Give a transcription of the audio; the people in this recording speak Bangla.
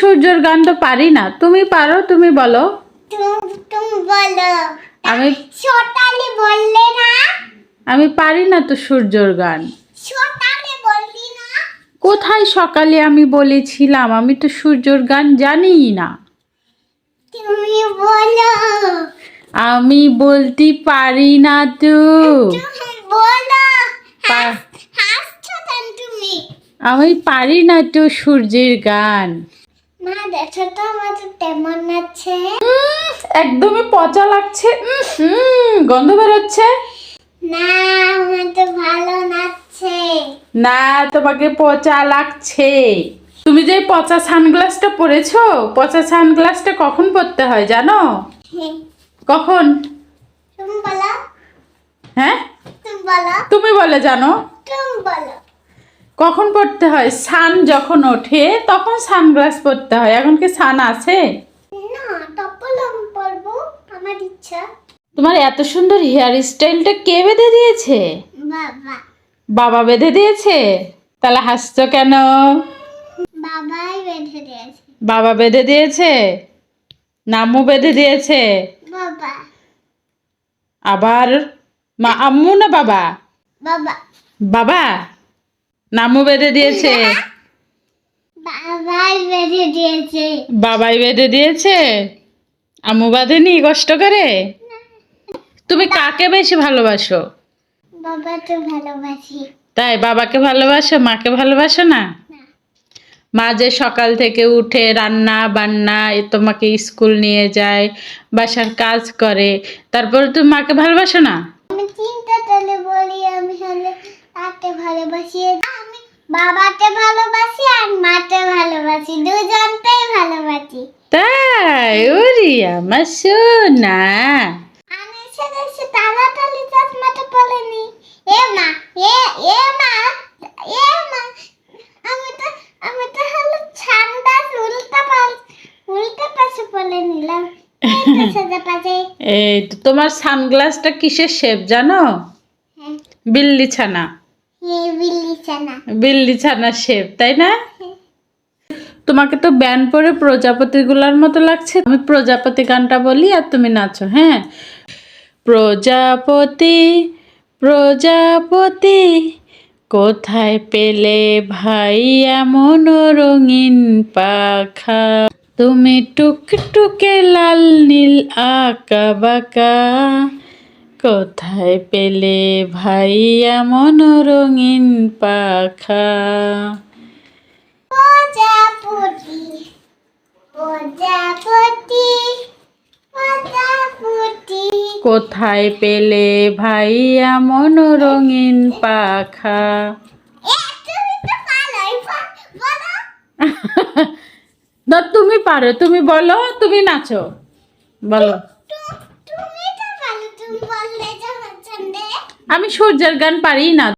সূর্যের গান তো পারি না, তুমি পারো, তুমি বলো। তুমি বলো। আমি সোতালি বললে না? আমি পারি না তো সূর্যের গান। সোতালি বললি না? কোথায় সকালে আমি বলেছিলাম? আমি তো সূর্যের গান জানিই না। তুমি বলো। আমি বলতে পারি না তো। তুমি বলো। পা- হাসছো কেন তুমি? আমি পারি না তো সূর্যের গান। মা দেখো তো আমার কেমন আছে। একদমই পচা লাগছে, গন্ধ বেরোচ্ছে। না আমার তো ভালো লাগছে। না, তোমাকে পচা লাগছে। তুমি যে পচা সানগ্লাসটা পরেছো, পচা সানগ্লাসটা কখন পরতে হয় জানো? হ্যাঁ, কখন? তুমি বলো। হ্যাঁ, তুমি বলো। তুমি বলে জানো তুমি বলো। কখন পরতে হয়? সান যখন ওঠে তখন সানগ্লাস পরতে হয়। এখন কি সান আছে? না, টপল আমি পরবো, আমার ইচ্ছা। তোমার এত সুন্দর হেয়ার স্টাইলটা কে বেঁধে দিয়েছে? বাবা। বাবা বেঁধে দিয়েছে? তাহলে হাসছো কেন? বাবাই বেঁধে দিয়েছে। বাবা বেঁধে দিয়েছে? নামু বেঁধে দিয়েছে? বাবা। আবার মা, আম্মু না বাবা? বাবা। বাবা। নামু বেঁধে দিয়েছে? বাবাই বেঁধে দিয়েছে। বাবাই বেঁধে দিয়েছে? আম্মু বাঁধেনি কষ্ট করে? তুমি কাকে বেশি ভালোবাসো? বাবা তো ভালোবাসি। তাই বাবাকে ভালোবাসো, মাকে ভালোবাসো না? না। মা যে সকাল থেকে উঠে রান্না বান্না, তোমাকে স্কুল নিয়ে যায়, বাসার কাজ করে, তারপরে তুমি মাকে ভালোবাসো না? আমি চিন্তা তাহলে বলি, আমি হলে তাকে ভালোবাসি। আমি বাবাকে ভালোবাসি আর মাকে ভালোবাসি, দুজনকেই ভালোবাসি। তাই? ওরে আমার সোনা। আমি এসে তাড়াতাড়ি চশমাটা পড়েনি। এ মা, এ এ মা, এ মা, আমি তো হলো ঠান্ডা উল্টা পাশে পড়ে নিলাম। এই তো সোজা পাশে। এই তো তোমার সানগ্লাসটা কিসের শেপ জানো? হ্যাঁ, বিল্লি ছানা। এই বিল্লি ছানা। বিল্লি ছানা শেপ, তাই না? তোমাকে তো ব্যান্ড পরে প্রজাপতিগুলার মতো লাগছে। আমি প্রজাপতি গানটা বলি আর তুমি নাচো, হ্যাঁ? প্রজাপতি প্রজাপতি কোথায় পেলে ভাই এমন রঙিন পাখা, তুমি টুকটুকে লাল নীল আঁকা বাঁকা, কোথায় পেলে ভাই এমন রঙিন পাখা। প্রজাপতি, প্রজাপতি, প্রজাপতি। কোথায় পেলে ভাই এমন রঙিন পাখা। তুমি তো ভালোই বলো। না, তুমি পারো, তুমি বলো, তুমি নাচো, বলো। তুমি তো ভালো, তুমি বললে যে হচ্ছে। আমি সূর্যের গান পারি না।